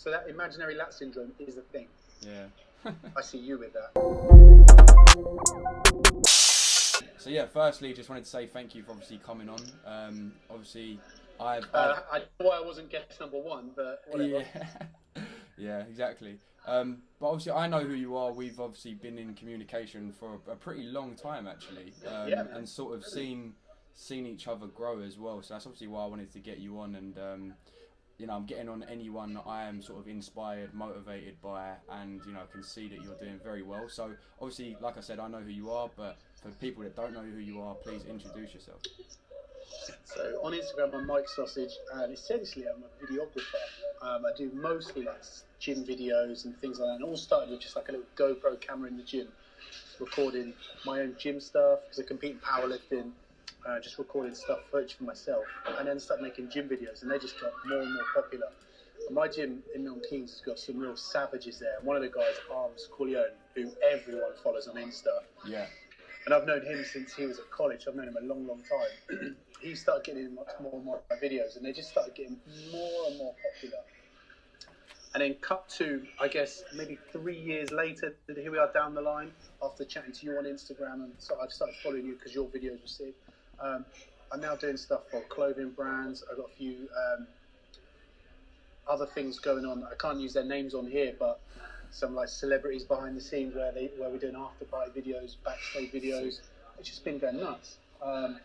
So that imaginary lat syndrome is a thing. Yeah. I see you with that. So yeah, firstly, just wanted to say thank you for obviously coming on. Obviously, I know why I wasn't guest number one, but whatever. Yeah, yeah, exactly. But obviously, I know who you are. We've obviously been in communication for a pretty long time, actually, and sort of seen each other grow as well. So that's obviously why I wanted to get you on, and you know, I'm getting on anyone that I am sort of inspired, motivated by, and you know, I can see that you're doing very well. So obviously, like I said, I know who you are, but for people that don't know who you are, please introduce yourself. So on Instagram, I'm Mike Sausage, and essentially I'm a videographer. I do mostly like gym videos and things like that. And it all started with just like a little GoPro camera in the gym, recording my own gym stuff because I compete in powerlifting. Just recording stuff, footage for myself, and then started making gym videos, and they just got more and more popular. And my gym in Milton Keynes has got some real savages there. And one of the guys, Arms Corleone, who everyone follows on Insta. Yeah. And I've known him since he was at college. I've known him a long, long time. He started getting in much more and more of my videos, and they just started getting more and more popular. And then cut to, I guess, maybe 3 years later, here we are down the line, after chatting to you on Instagram, and so I started following you because your videos were sick. I'm now doing stuff for clothing brands. I've got a few other things going on. I can't use their names on here, but some like celebrities behind the scenes where we're doing after party videos, backstage videos. It's just been going nuts. I've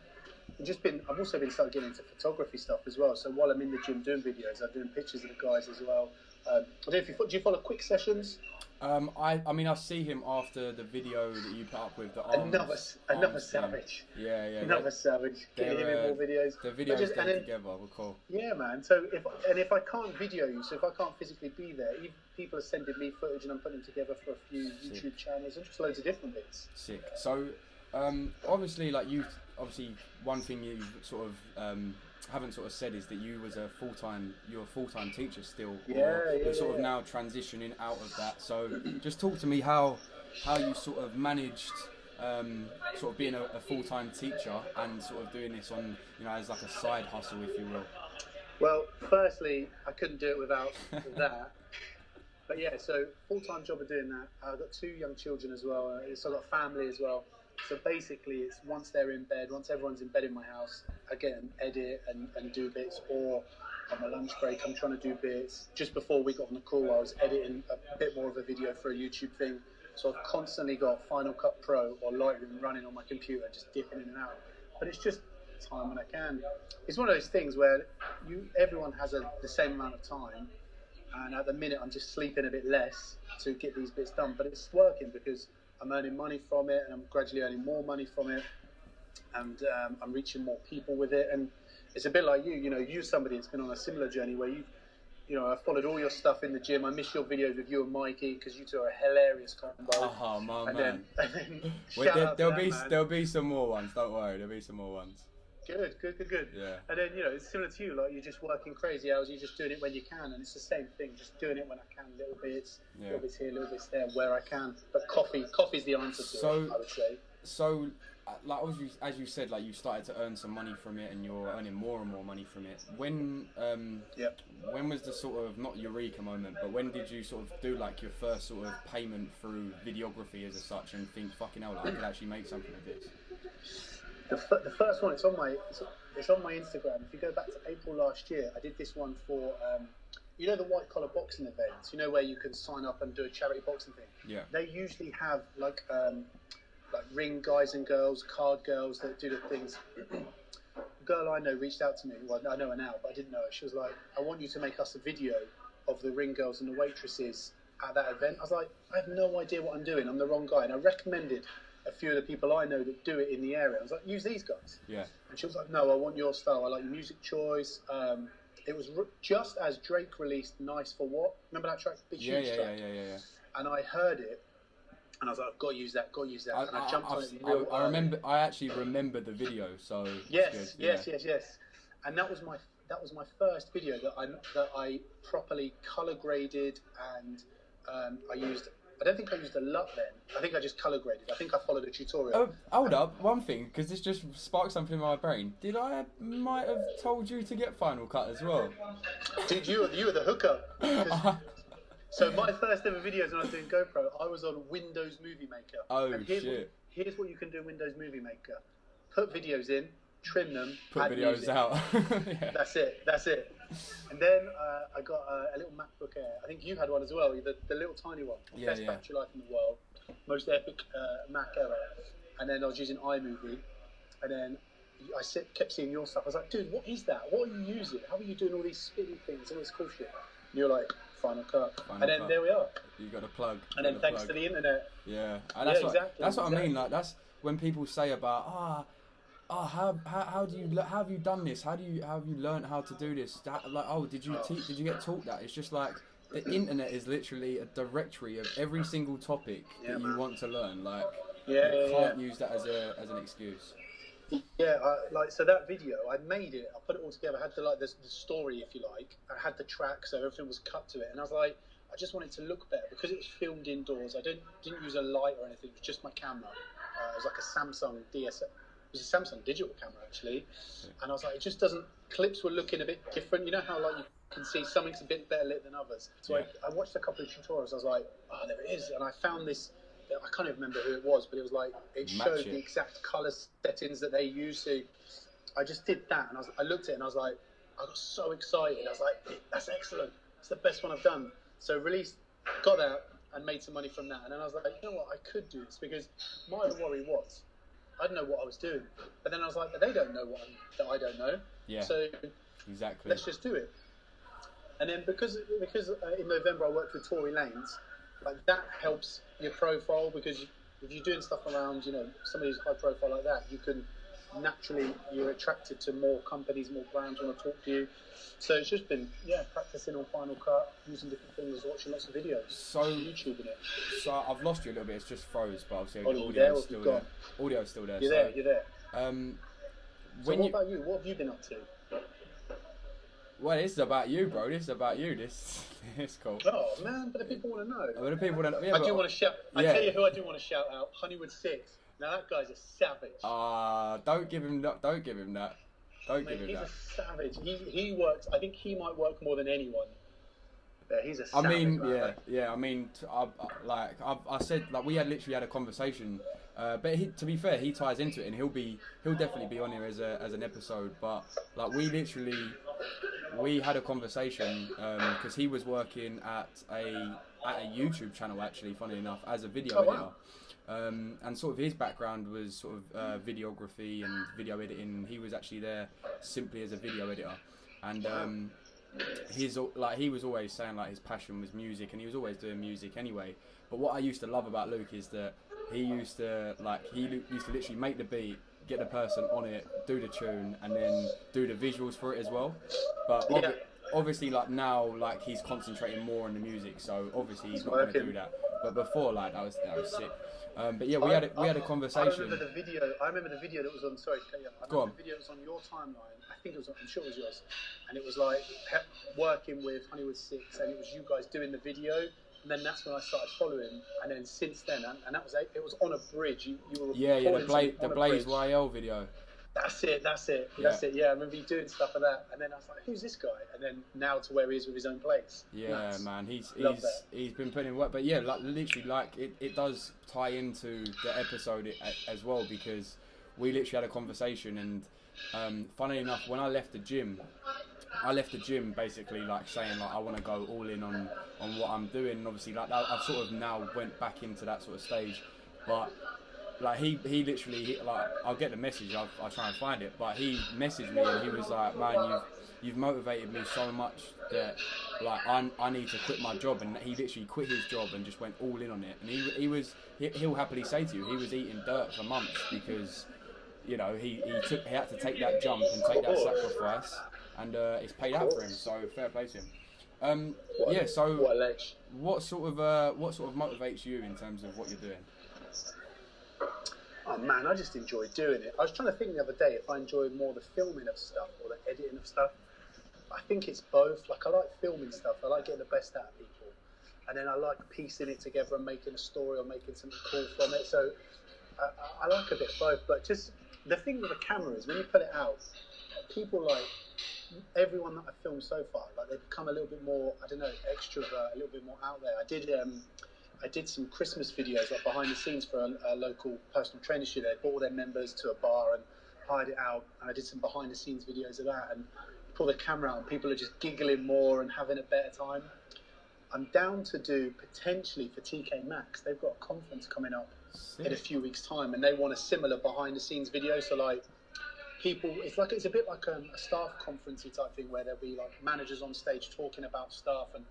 also been starting getting into photography stuff as well. So while I'm in the gym doing videos, I'm doing pictures of the guys as well. I don't know if do you follow Quick Sessions? I mean, I see him after the video that you put up with the arms. Another savage. Yeah. Another savage. Getting him in more videos. The videos together were cool. Yeah, man. So if I can't video you, so if I can't physically be there, people are sending me footage and I'm putting together for a few YouTube channels and just loads of different bits. Sick. So, obviously, one thing you sort of haven't sort of said is that you're a full-time teacher still. You're sort of now transitioning out of that. So just talk to me how you sort of managed sort of being a full-time teacher and sort of doing this on, you know, as like a side hustle, if you will. Well, firstly, I couldn't do it without that. But yeah, so full-time job of doing that. I've got 2 young children as well. So I've got family as well. So basically, it's once they're in bed, once everyone's in bed in my house, I get and edit and do bits, or on my lunch break, I'm trying to do bits. Just before we got on the call, I was editing a bit more of a video for a YouTube thing. So I've constantly got Final Cut Pro or Lightroom running on my computer, just dipping in and out. But it's just time when I can. It's one of those things where everyone has the same amount of time, and at the minute I'm just sleeping a bit less to get these bits done. But it's working because I'm earning money from it, and I'm gradually earning more money from it, and I'm reaching more people with it. And it's a bit like you're somebody that's been on a similar journey where I've followed all your stuff in the gym. I miss your videos with you and Mikey because you two are a hilarious combo. Oh, my man. Wait, there'll be some more ones. Don't worry, there'll be some more ones. Good. Yeah. And then, it's similar to you, like you're just working crazy hours, you're just doing it when you can, and it's the same thing, just doing it when I can, little bits here, little bits there, where I can. But coffee's the answer to it, I would say. So, like as you said, like you started to earn some money from it, and you're earning more and more money from it. When was the sort of, not eureka moment, but when did you sort of do like your first sort of payment through videography as such, and think, fucking hell, like, I could actually make something of this? The first one, it's on my Instagram. If you go back to April last year, I did this one for the white collar boxing events. Where you can sign up and do a charity boxing thing. Yeah. They usually have like ring guys and girls, card girls that do the things. A girl I know reached out to me. Well, I know her now, but I didn't know her. She was like, "I want you to make us a video of the ring girls and the waitresses at that event." I was like, "I have no idea what I'm doing. I'm the wrong guy." And I recommended a few of the people I know that do it in the area. I was like, use these guys. Yeah. And she was like, no, I want your style. I like your music choice. It was just as Drake released Nice for What. Remember that track? Big huge track. Yeah. And I heard it, and I was like, I've got to use that. And I jumped on it. I actually remember the video. So yes. And that was my first video that I properly color graded, and I used I don't think I used a LUT then. I think I just colour graded. I think I followed a tutorial. Oh, hold up, one thing, because this just sparked something in my brain. Did I might have told you to get Final Cut as well? Dude, you were the hookup. So my first ever videos when I was doing GoPro, I was on Windows Movie Maker. Oh, and shit. Here's what you can do in Windows Movie Maker. Put videos in, trim them, Put add videos music. out. Yeah. That's it. And then I got a little MacBook Air. I think you had one as well, the little tiny one. Yeah, Best yeah. battery life in the world. Most epic Mac ever. And then I was using iMovie. And then I kept seeing your stuff. I was like, dude, what is that? What are you using? How are you doing all these spinning things, all this cool shit? And you're like, Final Cut. And then there we are. You got a plug. And then thanks to the internet. Yeah. And that's exactly. That's what I mean. Like, that's when people say about, how have you done this? How have you learned how to do this? Like, oh, did you get taught that? It's just like the internet is literally a directory of every single topic that you want to learn. Like, you can't use that as an excuse. Yeah, so that video, I made it. I put it all together. I had the story, if you like. I had the track, so everything was cut to it. And I was like, I just wanted to look better because it was filmed indoors. I didn't use a light or anything. It was just my camera. It was like a Samsung DSL. It was a Samsung digital camera actually. And I was like, it just doesn't. Clips were looking a bit different. You know how like you can see something's a bit better lit than others. So I watched a couple of tutorials. I was like, oh, there it is. And I found this. I can't even remember who it was, but it was like it showed the exact color settings that they use. So I just did that, and I looked at it, and I was like, I got so excited. I was like, that's excellent. It's the best one I've done. So got that, and made some money from that. And then I was like, you know what, I could do this because my worry was I didn't know what I was doing. But then I was like, but they don't know that I don't know. Yeah. So exactly. Let's just do it. And then because in November I worked with Tory Lanez. Like that helps your profile because if you're doing stuff around, somebody who's high profile like that, you're attracted to more companies, more brands want to talk to you. So it's just been practicing on Final Cut, using different things, watching lots of videos, so YouTubing it. So I've lost you a little bit. It's just froze, but obviously audio's still there. Audio's still there. You're there. So what about you? What have you been up to? Well, this is about you, bro. This is about you. This is cool. Oh man, but the people want to know. But the people want to. Yeah, I do want to shout. I tell you who I do want to shout out. Honeywood 6. Now that guy's a savage. Don't give him that. Don't give him that. He's a savage. He works. I think he might work more than anyone. Yeah, he's a savage. I mean, man. yeah. I mean, I said like we had literally had a conversation. But to be fair, he ties into it, and he'll definitely be on here as an episode. But like we had a conversation because he was working at a YouTube channel actually, funny enough, as a video editor. Wow. And sort of his background was sort of videography and video editing. He was actually there simply as a video editor, and he was always saying like his passion was music, and he was always doing music anyway. But what I used to love about Luke is that he used to literally make the beat, get the person on it, do the tune, and then do the visuals for it as well. But obviously, like now, like he's concentrating more on the music, so obviously he's not going to do that. But before, like that was sick. But yeah, we had a conversation. I remember the video that was on. Sorry, Go on. The video that was on your timeline. I think it was. I'm sure it was yours. And it was like working with Honeywood 6, and it was you guys doing the video. And then that's when I started following. And then since then, and that was it was on a bridge. You were the Blaze YL video. That's it. Yeah, I remember you doing stuff like that, and then I was like, "Who's this guy?" And then now to where he is with his own place. Yeah, Nuts. man, he's been putting in work, but yeah, like literally, like it does tie into the episode as well because we literally had a conversation, and funnily enough, when I left the gym basically like saying like I want to go all in on what I'm doing, and obviously like I've sort of now went back into that sort of stage, but. Like he literally like I'll get the message. I'll try and find it. But he messaged me and he was like, "Man, you've motivated me so much that like I need to quit my job." And he literally quit his job and just went all in on it. And he'll happily say to you he was eating dirt for months because he had to take that jump and take that sacrifice, and it's paid out for him. So fair play to him. What sort of motivates you in terms of what you're doing? Oh man, I just enjoy doing it. I was trying to think the other day if I enjoy more the filming of stuff or the editing of stuff. I think it's both. Like I like filming stuff. I like getting the best out of people. and then I like piecing it together and making a story or making something cool from it. So I like a bit of both, but just the thing with the camera is when you put it out, people like everyone that I've filmed so far, like they become a little bit more, I don't know, extrovert, a little bit more out there. I did some Christmas videos like behind the scenes for a local personal training studio. They brought all their members to a bar and hired it out, and I did some behind the scenes videos of that, and pull the camera out and people are just giggling more and having a better time. I'm down to do potentially for TK Maxx. They've got a conference coming up in a few weeks' time, and they want a similar behind the scenes video. So like people, it's a bit like a staff conferencey type thing where there'll be like managers on stage talking about stuff, and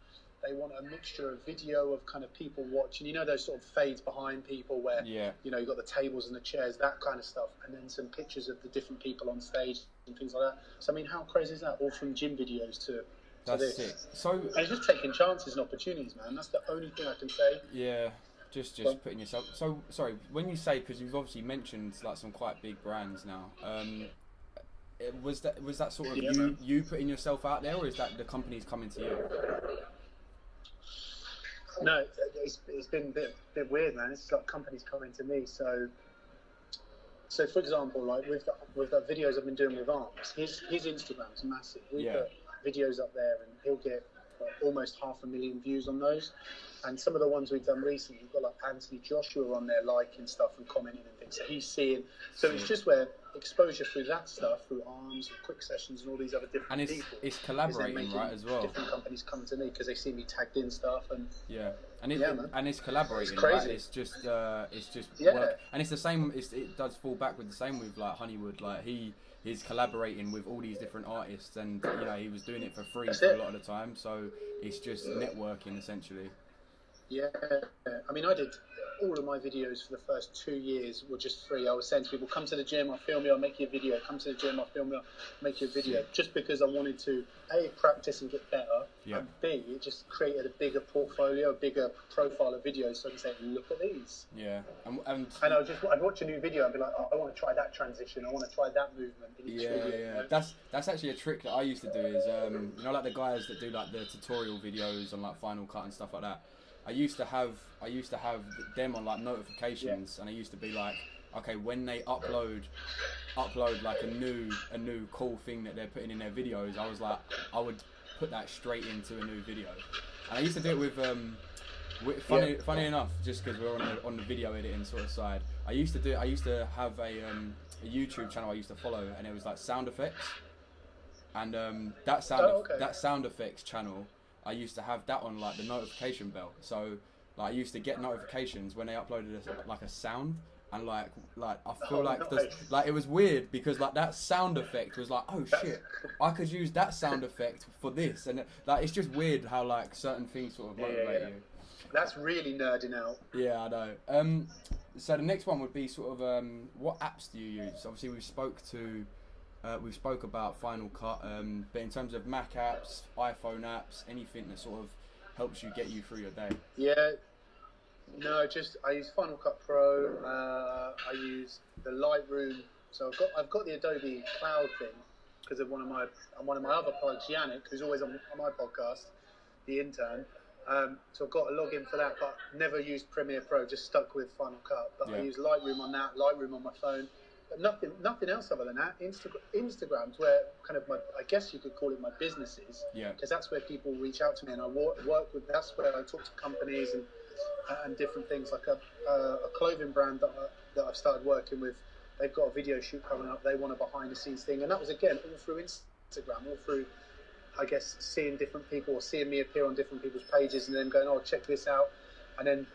they want a mixture of video of kind of people watching. You know those sort of fades behind people where you know you've got the tables and the chairs, that kind of stuff, and then some pictures of the different people on stage and things like that. So I mean, how crazy is that? All from gym videos to that's this. it. So and it's just taking chances and opportunities, man. That's the only thing I can say. Yeah, just putting yourself. So sorry, when you say, because you've obviously mentioned like some quite big brands now. Was that sort of you putting yourself out there, or is that the companies coming to you? No, it's been a bit weird, man. It's like companies coming to me. So for example, like with the videos I've been doing with Arms, his Instagram's massive. We put videos up there, and he'll get like almost 500,000 views on those. And some of the ones we've done recently, we've got like Anthony Joshua on there liking stuff and commenting and things. So he's seeing. So it's just where exposure through that stuff, through Arms and Quick Sessions and all these other different people. And it's collaborating, right, as well. Different companies come to me because they see me tagged in stuff and and it's collaborating. It's crazy. Right? It's just work. And it's the same. It does fall back with the same with like Honeywood. Like he's collaborating with all these different artists, and you know he was doing it for free a lot of the time. So it's just networking essentially. Yeah, I mean, I did all of my videos for the first 2 years were just free. I was saying to people, come to the gym, I'll film you, I'll make you a video. Come to the gym, I'll film you, I'll make you a video. Just because I wanted to, A, practice and get better, and B, it just created a bigger portfolio, a bigger profile of videos, so I can say, look at these. Yeah. And I'd watch a new video and be like, oh, I want to try that transition, I want to try that movement in each video. Yeah. You know? That's actually a trick that I used to do is, you know, like the guys that do like the tutorial videos on like Final Cut and stuff like that. I used to have them on like notifications, and I used to be like, okay, when they upload like a new cool thing that they're putting in their videos, I would put that straight into a new video. And I used to do it with funny enough, just because we're on the video editing sort of side. I used to have a YouTube channel I used to follow, and it was like sound effects, and that sound effects channel, I used to have that on like the notification bell. So like I used to get notifications when they uploaded a sound, and like I feel like it was weird because like that sound effect was like, oh shit, I could use that sound effect for this, and like it's just weird how like certain things sort of motivate you. That's really nerding out. Yeah, I know. So the next one would be sort of what apps do you use? Obviously we spoke about Final Cut, but in terms of Mac apps, iPhone apps, anything that sort of helps you get you through your day. Yeah, no, I use Final Cut Pro. I use the Lightroom. So I've got the Adobe Cloud thing because of one of my other plugs, Yannick, who's always on my podcast, the intern. So I've got a login for that, but never used Premiere Pro. Just stuck with Final Cut. But I use Lightroom on that, Lightroom on my phone. But nothing else other than that. Instagram's where kind of I guess you could call it my businesses. Yeah. Because that's where people reach out to me, and I work with. That's where I talk to companies and different things, like a clothing brand that I've started working with. They've got a video shoot coming up. They want a behind the scenes thing, and that was again all through Instagram, all through, I guess, seeing different people or seeing me appear on different people's pages, and then going, oh, check this out, and then.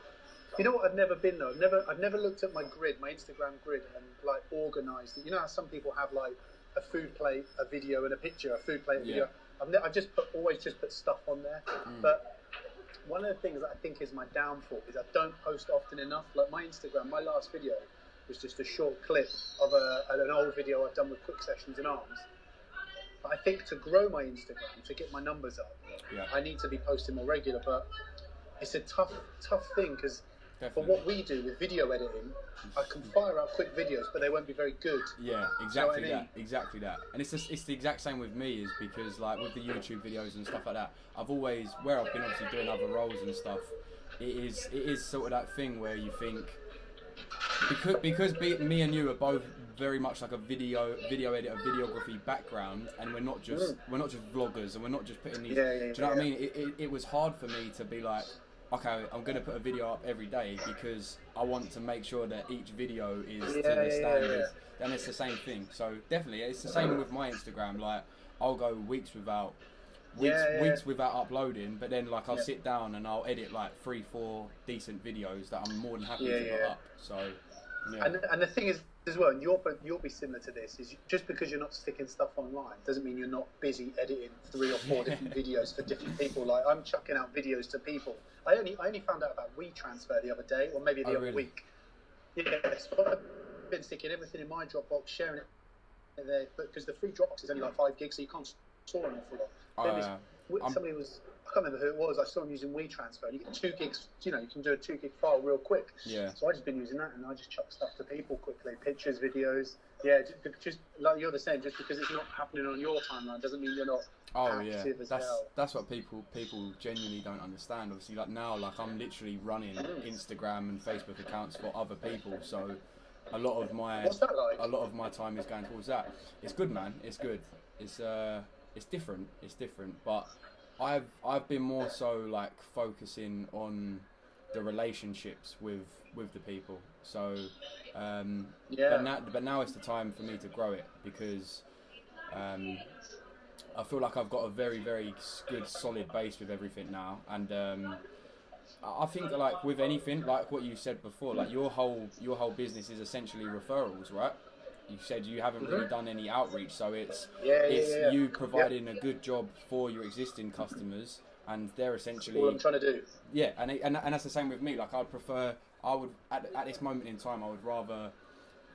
You know what? I've never been though. I've never looked at my Instagram grid, and like organised it. You know how some people have like a food plate, a video, and a picture. A food plate, a video. I've always just put stuff on there. But one of the things that I think is my downfall is I don't post often enough. Like my Instagram, my last video was just a short clip of an old video I've done with Quick Sessions and Arms. But I think to grow my Instagram, to get my numbers up, I need to be posting more regular. But it's a tough thing because But what we do with video editing, I can fire out quick videos, but they won't be very good. Yeah, exactly that. Exactly that. And it's the exact same with me, is because like with the YouTube videos and stuff like that, I've always, where I've been obviously doing other roles and stuff, it is sort of that thing where you think, because me and you are both very much like a video editor, videography background, and we're not just vloggers, and we're not just putting these. Do you know what I mean? It was hard for me to be like, okay, I'm going to put a video up every day because I want to make sure that each video is to the standard. And it's the same thing. So definitely, it's the same with my Instagram. Like, I'll go weeks without uploading, but then like I'll sit down and I'll edit like 3-4 decent videos that I'm more than happy to put up. So yeah. And the thing is as well, and you'll be similar to this, is just because you're not sticking stuff online doesn't mean you're not busy editing 3 or 4 different videos for different people. Like, I'm chucking out videos to people. I only found out about WeTransfer the other day, or maybe the other week. Yeah, so I've been sticking everything in my Dropbox, sharing it there, because the free Dropbox is only like 5 gigs, so you can't store an awful lot. Somebody was, I can't remember who it was, I saw them using WeTransfer. You get 2 gigs, you can do a 2 gig file real quick. Yeah. So I've just been using that, and I just chuck stuff to people quickly, pictures, videos. Yeah, just like you're the same. Just because it's not happening on your timeline doesn't mean you're not active as hell. That's what people genuinely don't understand. Obviously, like now, like I'm literally running Instagram and Facebook accounts for other people, so a lot of my time is going towards that. It's good, man. It's good. It's different. It's different, but I've been more so like focusing on the relationships with the people. So but now it's the time for me to grow it, because I feel like I've got a very, very good solid base with everything now, and I think that, like with anything, like what you said before, like your whole business is essentially referrals, right? You said you haven't really done any outreach, so it's you providing a good job for your existing customers, and they're essentially all I'm trying to do. Yeah, and that's the same with me. Like I would at this moment in time, I would rather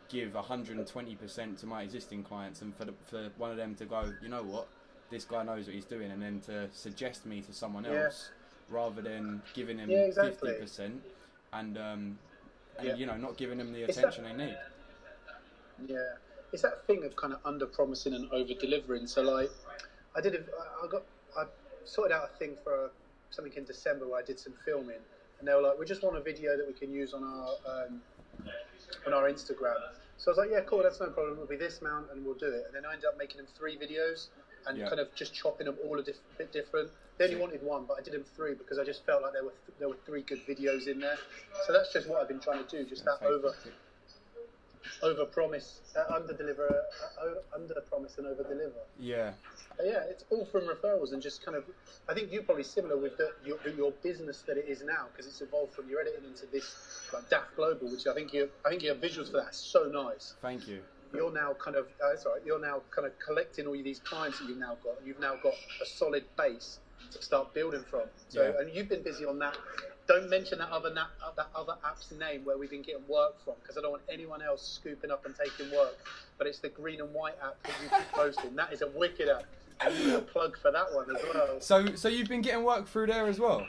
give 120% to my existing clients, and for one of them to go, you know what, this guy knows what he's doing, and then to suggest me to someone else, rather than giving him 50% and not giving them the attention they need. Yeah, it's that thing of kind of under promising and over delivering. So like, I sorted out a thing for something in December where I did some filming, and they were like, we just want a video that we can use on our Instagram. So I was like, yeah, cool, that's no problem. It'll be this amount, and we'll do it. And then I ended up making them 3 videos and kind of just chopping them all a bit different. They only wanted 1, but I did them 3 because I just felt like there were 3 good videos in there. So that's just what I've been trying to do, just that over promise, under promise and over deliver. Yeah. But yeah, it's all from referrals, and just kind of, I think you're probably similar with your business that it is now, because it's evolved from your editing into this like Daft Global, which I think your visuals for that are so nice. Thank you. You're now kind of You're now kind of collecting all these clients that you've now got. You've now got a solid base to start building from. So and you've been busy on that. Don't mention that other app's name where we've been getting work from, because I don't want anyone else scooping up and taking work. But it's the green and white app that you keep posting. That is a wicked app. And you need a plug for that one as well. So you've been getting work through there as well?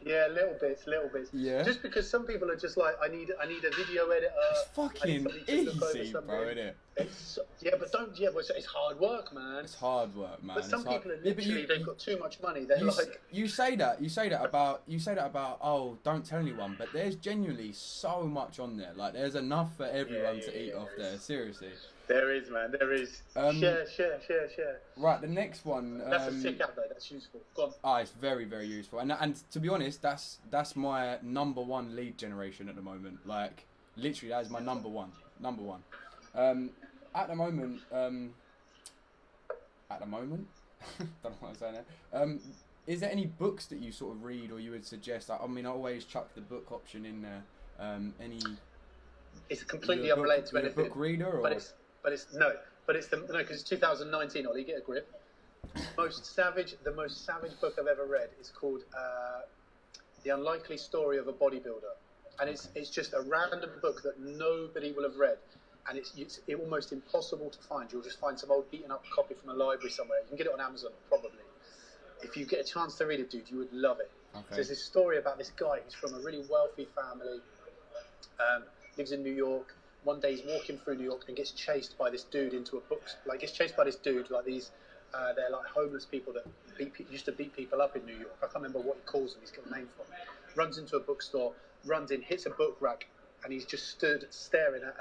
Yeah, little bits. Yeah. Just because some people are just like, I need a video editor. It's fucking easy, bro, isn't it? It's hard work, man. It's hard work, man. But some people are literally, they've got too much money. They're like... You say that about, oh, don't tell anyone, but there's genuinely so much on there. Like, there's enough for everyone to eat off there, seriously. There is, man. There is. Share. Right, the next one. That's a sick app, though. That's useful. Go on. It's very, very useful. And to be honest, that's my number 1 lead generation at the moment. Like, literally, that is my number one. At the moment, don't know what I'm saying there. Is there any books that you sort of read, or you would suggest? I mean, I always chuck the book option in there. It's completely unrelated to anything. A book reader, or? Because it's 2019. Ollie, get a grip. The most savage book I've ever read is called The Unlikely Story of a Bodybuilder, and it's just a random book that nobody will have read, and it's almost impossible to find. You'll just find some old beaten up copy from a library somewhere. You can get it on Amazon probably. If you get a chance to read it, dude, you would love it. So there's this story about this guy who's from a really wealthy family, lives in New York. One day he's walking through New York and gets chased by this dude into a book. Like gets chased by this dude, like these, they're like homeless people that used to beat people up in New York. I can't remember what he calls them. He's got a name for them. Runs into a bookstore, runs in, hits a book rack, and he's just stood staring at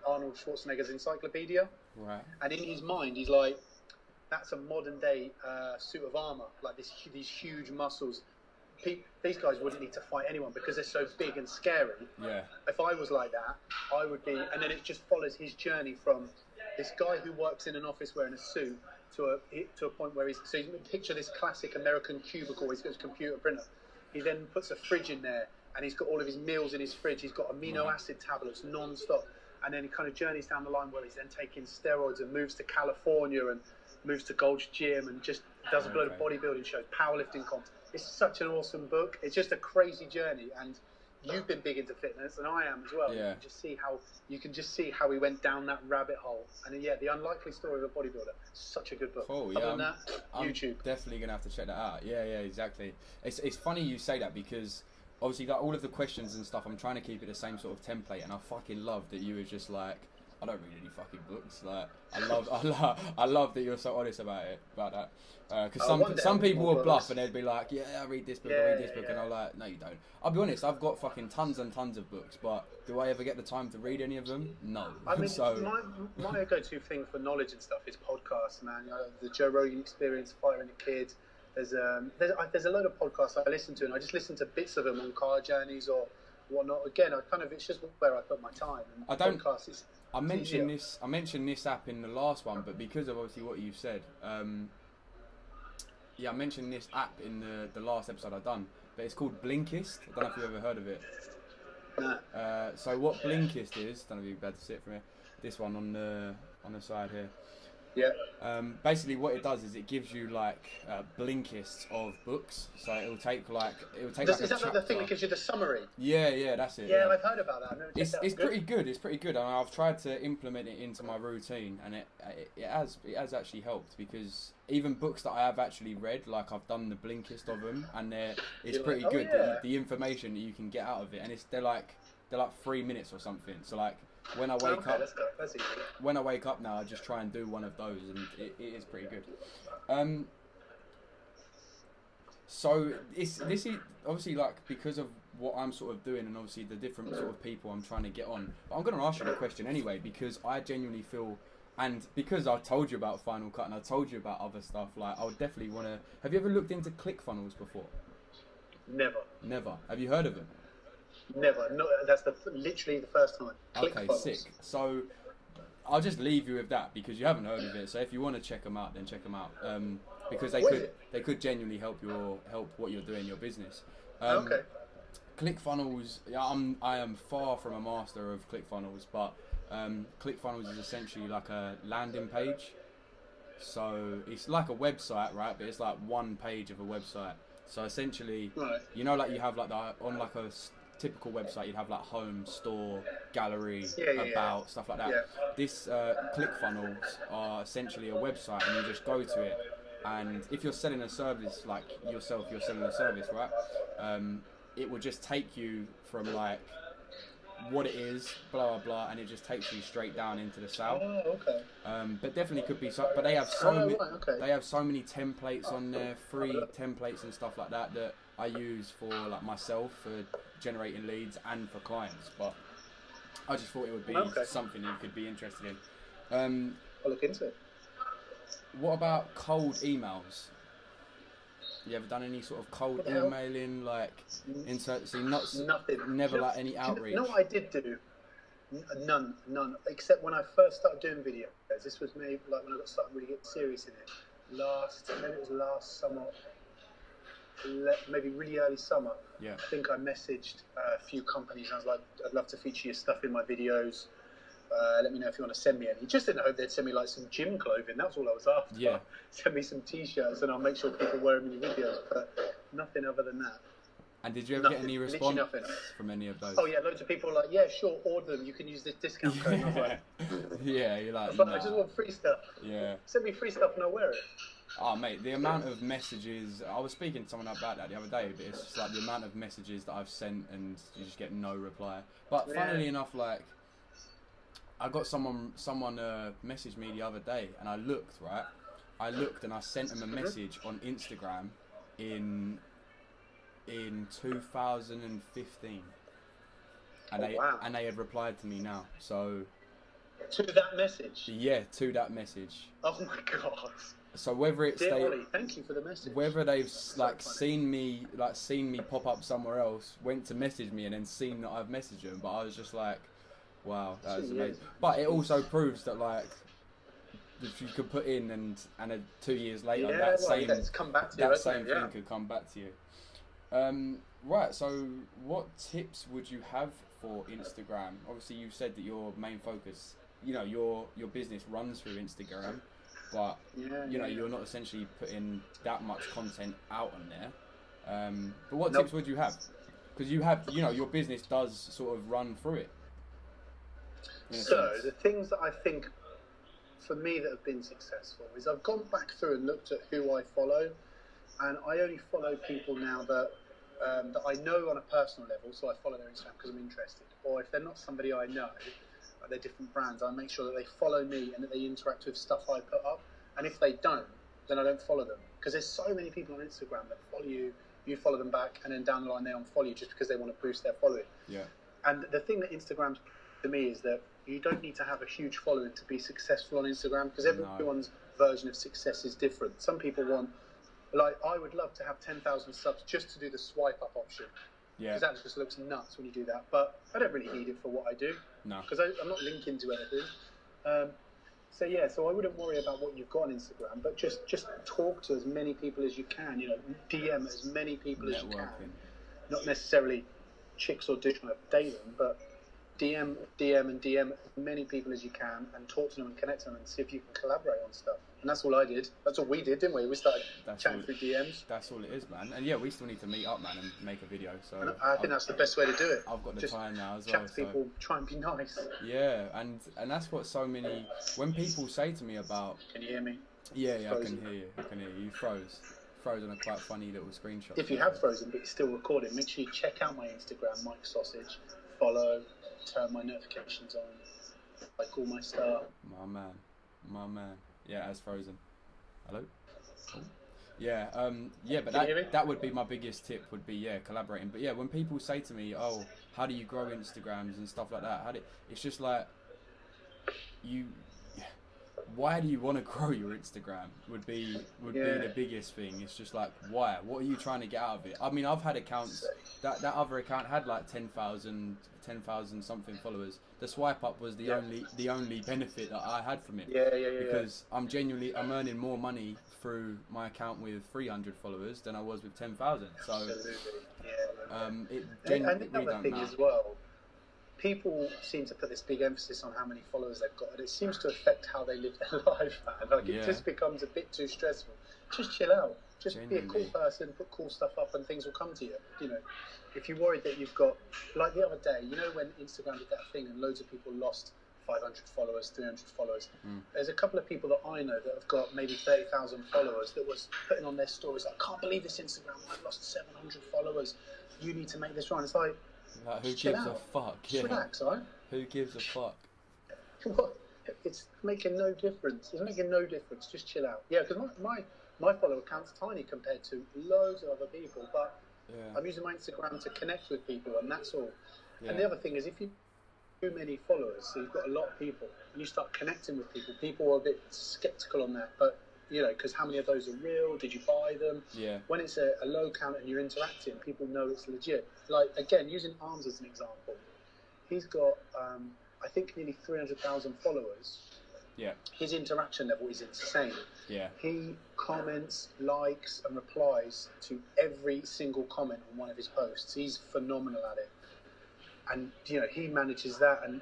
Arnold Schwarzenegger's encyclopedia. Right. And in his mind, he's like, that's a modern day suit of armor, like these huge muscles. These guys wouldn't need to fight anyone because they're so big and scary. Yeah. If I was like that, I would be. And then it just follows his journey from this guy who works in an office wearing a suit to a point where so you picture this classic American cubicle. He's got his computer printer. He then puts a fridge in there, and he's got all of his meals in his fridge. He's got amino acid tablets non-stop. And then he kind of journeys down the line where he's then taking steroids and moves to California and moves to Gold's Gym and just does a load of bodybuilding shows, powerlifting comps. It's such an awesome book. It's just a crazy journey, and you've been big into fitness, and I am as well. Yeah. You can just see how we went down that rabbit hole. And yeah, The Unlikely Story of a Bodybuilder. Such a good book. Cool. Other Yeah. than that, YouTube. Definitely gonna have to check that out. Yeah, exactly. It's funny you say that because obviously like all of the questions and stuff, I'm trying to keep it the same sort of template, and I fucking love that you were just like, I don't read any fucking books. Like, I love that you're so honest about that. Because some people will bluff and they'd be like, yeah, I read this book, and I'm like, no, you don't. I'll be honest, I've got fucking tons and tons of books, but do I ever get the time to read any of them? No. I mean, my go-to thing for knowledge and stuff is podcasts, man. The Joe Rogan Experience, Fighting a Kid. There's a load of podcasts I listen to, and I just listen to bits of them on car journeys or whatnot. Again, it's just where I put my time. And I mentioned this app in the last one, but because of obviously what you've said, I mentioned this app in the last episode I've done, but it's called Blinkist. I don't know if you've ever heard of it. No. So what Blinkist is, don't know if you'd be able to see it from here. This one on the side here. Yeah. Basically, what it does is it gives you like Blinkists of books. So it'll take. Is that like the thing that gives you the summary? Yeah, that's it. Yeah, I've heard about that. I've never checked it's pretty good. It's pretty good. And I've tried to implement it into my routine, and it has actually helped because even books that I have actually read, like I've done the Blinkist of them, and it's pretty good. Yeah. The information that you can get out of it, and they're like 3 minutes or something. So like. When I wake up, that's easy. When I wake up now, I just try and do one of those, and it is pretty good. So this is obviously like because of what I'm sort of doing, and obviously the different sort of people I'm trying to get on. But I'm going to ask you the question anyway because I genuinely feel, and because I told you about Final Cut and I told you about other stuff, like I would definitely want to. Have you ever looked into ClickFunnels before? Never. Have you heard of it? Never. No, that's literally the first time. Okay, sick. So I'll just leave you with that because you haven't heard of it. So if you want to check them out, then check them out because they could genuinely help what you're doing in your business. Okay. ClickFunnels. I am far from a master of ClickFunnels, but ClickFunnels is essentially like a landing page. So it's like a website, right? But it's like one page of a website. So essentially, you know, like you have like on like a typical website, you'd have like home, store, gallery, about, stuff like that. Yeah. This ClickFunnels are essentially a website, and you just go to it. And if you're selling a service, like yourself, you're selling a service, right? It will just take you from like what it is, blah blah blah, and it just takes you straight down into the sale. Oh, okay. But definitely could be so. But they have they have so many templates on there, free templates and stuff like that I use for like myself for generating leads and for clients. But I just thought it would be something you could be interested in. I'll look into it. What about cold emails? You ever done any sort of cold emailing, like nothing? Never like any outreach. You know what I did do? None. Except when I first started doing videos. This was maybe like when I got started really getting serious in it. Maybe it was last summer. Maybe really early summer. Yeah. I think I messaged a few companies. I was like, I'd love to feature your stuff in my videos. Let me know if you want to send me any. Just didn't hope they'd send me like some gym clothing. That was all I was after. Yeah. Send me some t-shirts and I'll make sure people wear them in your videos. But nothing other than that. And did you ever get any response from any of those? Oh yeah, loads of people were like, yeah, sure, order them. You can use this discount code. And I was like, yeah, you're like, I just want free stuff. Yeah. Send me free stuff and I'll wear it. Oh, mate, the amount of messages... I was speaking to someone about that the other day, but it's just like the amount of messages that I've sent and you just get no reply. But funnily enough, like, I got someone messaged me the other day, and I looked, right? I looked and I sent them a message on Instagram in 2015. And they had replied to me now, so... To that message? Yeah, to that message. Oh my God. So whether it's Ollie, thank you for the message. Whether they've seen me pop up somewhere else, went to message me and then seen that I've messaged them, but I was just like, wow, that was amazing. But it also proves that like if you could put in and 2 years later that same thing could come back to you. Right, so what tips would you have for Instagram? Obviously, you've said that your main focus, your business runs through Instagram, but you're not essentially putting that much content out on there. But what tips would you have? Because you have, your business does sort of run through it. So the things that I think for me that have been successful is I've gone back through and looked at who I follow, and I only follow people now that I know on a personal level, so I follow their Instagram because I'm interested. Or if they're not somebody I know, they're different brands, I make sure that they follow me and that they interact with stuff I put up. And if they don't, then I don't follow them. Because there's so many people on Instagram that follow you, you follow them back, and then down the line they unfollow you just because they want to boost their following. Yeah. And the thing that Instagram to me is that you don't need to have a huge following to be successful on Instagram, because everyone's version of success is different. Some people want... Like, I would love to have 10,000 subs just to do the swipe up option. Yeah. Because that just looks nuts when you do that. But I don't really need it for what I do. No. Because I'm not linking to anything. So I wouldn't worry about what you've got on Instagram, but just talk to as many people as you can. DM as many people as you can. Not necessarily chicks or dudes trying to date them, but DM as many people as you can and talk to them and connect to them and see if you can collaborate on stuff. And that's all I did. That's all we did, didn't we? We started chatting through DMs. That's all it is, man. And yeah, we still need to meet up, man, and make a video. So I think that's the best way to do it. I've got the time now as well. Chat to people, try and be nice. Yeah, and that's what so many... When people say to me about... Can you hear me? Yeah, I can hear you. You froze on a quite funny little screenshot. If you have frozen but you're still recording, make sure you check out my Instagram, Mike Sausage, follow, turn my notifications on, like all my stuff. My man. Yeah, as frozen. Hello? Oh. Yeah, but that would be my biggest tip, would be, collaborating. But yeah, when people say to me, oh, how do you grow Instagrams and stuff like that, it's just like, why do you want to grow your Instagram would be the biggest thing. It's just like, why? What are you trying to get out of it? I mean, I've had accounts, that other account had like 10,000 something followers. The swipe up was the only benefit that I had from it. Because I'm earning more money through my account with 300 followers than I was with 10,000. So it genuinely don't matter. As well, people seem to put this big emphasis on how many followers they've got, and it seems to affect how they live their life, man. Like, it just becomes a bit too stressful. Just chill out. Just be a cool person, put cool stuff up, and things will come to you. If you're worried that you've got... Like the other day, when Instagram did that thing and loads of people lost 500 followers, 300 followers, there's a couple of people that I know that have got maybe 30,000 followers that was putting on their stories, like, I can't believe this Instagram, I've lost 700 followers. You need to make this right. It's like who gives a fuck? Just relax, right? Who gives a fuck? What? It's making no difference. It's making no difference. Just chill out. Yeah, because my follower count's tiny compared to loads of other people, but I'm using my Instagram to connect with people, and that's all. Yeah. And the other thing is, if you have too many followers, so you've got a lot of people, and you start connecting with people are a bit skeptical on that, but because how many of those are real? Did you buy them? Yeah. When it's a low count and you're interacting, people know it's legit. Like, again, using Arms as an example, he's got, I think, nearly 300,000 followers. Yeah. His interaction level is insane. Yeah. He comments, likes, and replies to every single comment on one of his posts. He's phenomenal at it. And he manages that, and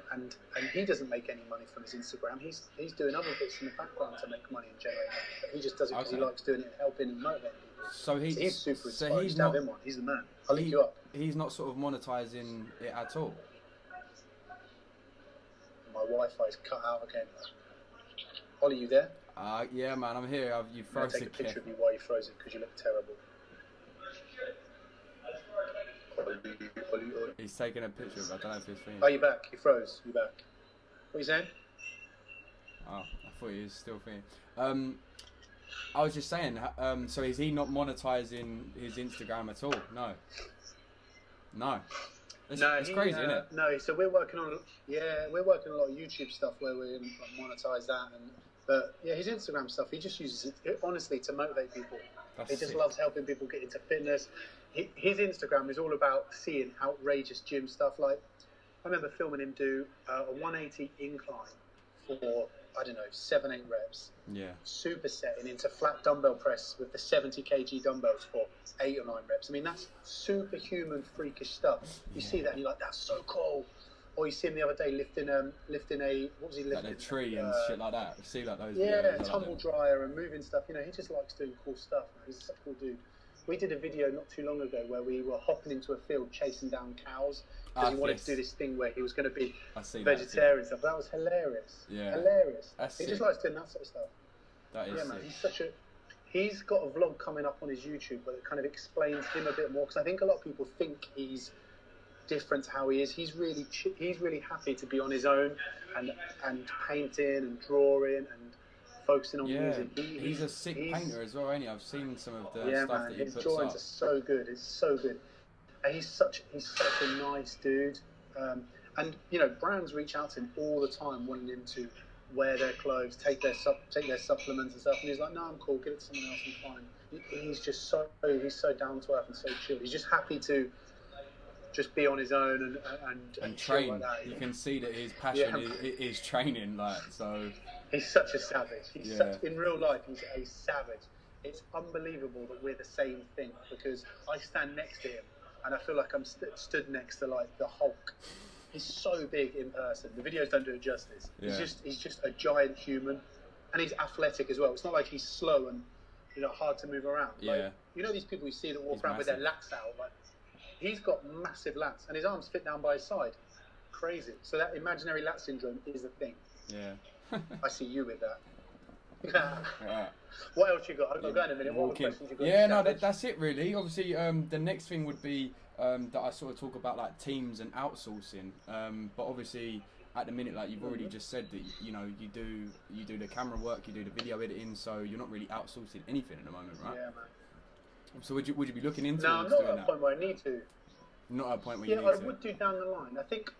he doesn't make any money from his Instagram. He's doing other bits in the background to make money and generate money. But he just does it because he likes doing it and helping and motivating people. So he's super inspired. He's not him one. He's the man. I'll link you up. He's not sort of monetizing it at all. My Wi-Fi's cut out again. Ollie, you there? Yeah, man, I'm here. You I'll froze take a again. picture of you while you froze it because you look terrible. He's taking a picture of it. I don't know if he's feeling. Oh, you back? You froze. You back? What are you saying? Oh, I thought he was still feeling. I was just saying. So is he not monetizing his Instagram at all? No. It's crazy, isn't it? No. So we're working on a lot of YouTube stuff where we monetize that, but his Instagram stuff, he just uses it honestly to motivate people. He just loves helping people get into fitness. His Instagram is all about seeing outrageous gym stuff. Like, I remember filming him do a 180 incline for, I don't know, 7-8 reps. Yeah. Supersetting into flat dumbbell press with the 70 kg dumbbells for 8 or 9 reps. I mean, that's superhuman, freakish stuff. You see that and you're like, that's so cool. Or you see him the other day lifting a, what was he lifting? Like a tree and shit like that. You see like those videos. videos, tumble dryer and moving stuff. You know, he just likes doing cool stuff. He's such a cool dude. We did a video not too long ago where we were hopping into a field chasing down cows because he wanted to do this thing where he was going to be vegetarian and stuff. That was hilarious. Yeah. Hilarious. He just likes doing that sort of stuff. That is man. He's got a vlog coming up on his YouTube where it kind of explains him a bit more, because I think a lot of people think he's different to how he is. He's really happy to be on his own and painting and drawing and focusing on music. He's a sick painter as well, ain't he? I've seen some of the stuff that he puts up. His drawings are so good. It's so good. And he's such a nice dude. And you know, brands reach out to him all the time, wanting him to wear their clothes, take their supplements and stuff. And he's like, no, I'm cool. Give it to someone else. I'm fine. He's just so down to earth and so chill. He's just happy to just be on his own and train. Like that. You can see that his passion is training. Like, so. He's such a savage. In real life, he's a savage. It's unbelievable that we're the same thing, because I stand next to him and I feel like I'm stood next to like the Hulk. He's so big in person. The videos don't do it justice. Yeah. He's just a giant human, and he's athletic as well. It's not like he's slow and hard to move around. Yeah. Like, you know these people you see that walk around with their lats out. Like, he's got massive lats, and his arms fit down by his side. Crazy. So that imaginary lat syndrome is a thing. Yeah. I see you with that. Yeah. What else you got? I'll go in a minute. What other questions you got? Yeah, no, that's it really. Obviously, the next thing would be that I sort of talk about like teams and outsourcing. But obviously, at the minute, like you've already just said that you do the camera work, you do the video editing, so you're not really outsourcing anything at the moment, right? Yeah, man. So would you be looking into? No, I'm not at a point where I need to. Not at a point where you need to. Yeah, I would do down the line. I think.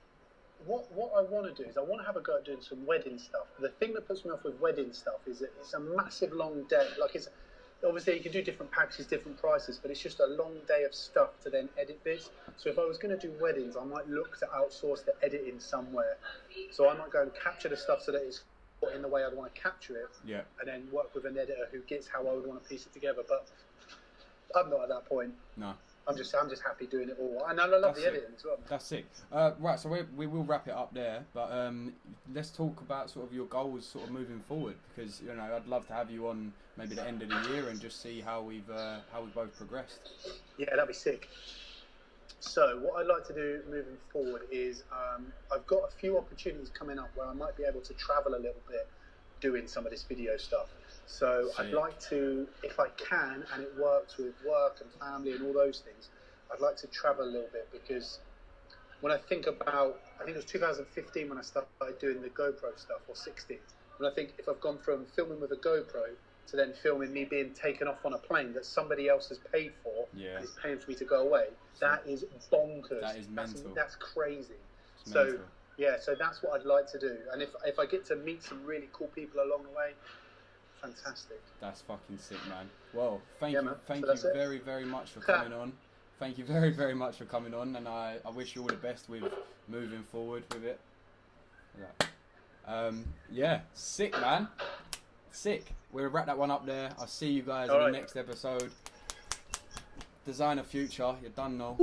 What I want to do is I want to have a go at doing some wedding stuff. The thing that puts me off with wedding stuff is that it's a massive long day. Like, it's obviously you can do different packages, different prices, but it's just a long day of stuff to then edit this. So if I was going to do weddings, I might look to outsource the editing somewhere. So I might go and capture the stuff so that it's in the way I'd want to capture it. Yeah. And then work with an editor who gets how I would want to piece it together. But I'm not at that point. No. I'm just happy doing it all, and I love the editing as well. That's sick. Right, so we will wrap it up there, but let's talk about sort of your goals, sort of moving forward, because I'd love to have you on maybe the end of the year and just see how we've both progressed. Yeah, that'd be sick. So what I'd like to do moving forward is I've got a few opportunities coming up where I might be able to travel a little bit doing some of this video stuff. So I'd like to, if I can, and it works with work and family and all those things, I'd like to travel a little bit, because when I think about, I think it was 2015 when I started doing the GoPro stuff, or 16, when I think if I've gone from filming with a GoPro to then filming me being taken off on a plane that somebody else has paid for, and is paying for me to go away, that is bonkers. That is mental. That's crazy. It's mental. So that's what I'd like to do. And if I get to meet some really cool people along the way, fantastic. That's fucking sick, man. Well, thank you very, very much for coming on. Thank you very, very much for coming on, and I wish you all the best with moving forward with it. Sick, man. Sick. We'll wrap that one up there. I'll see you guys in the next episode. Designer Future, you're done now.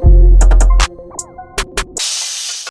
Thank you.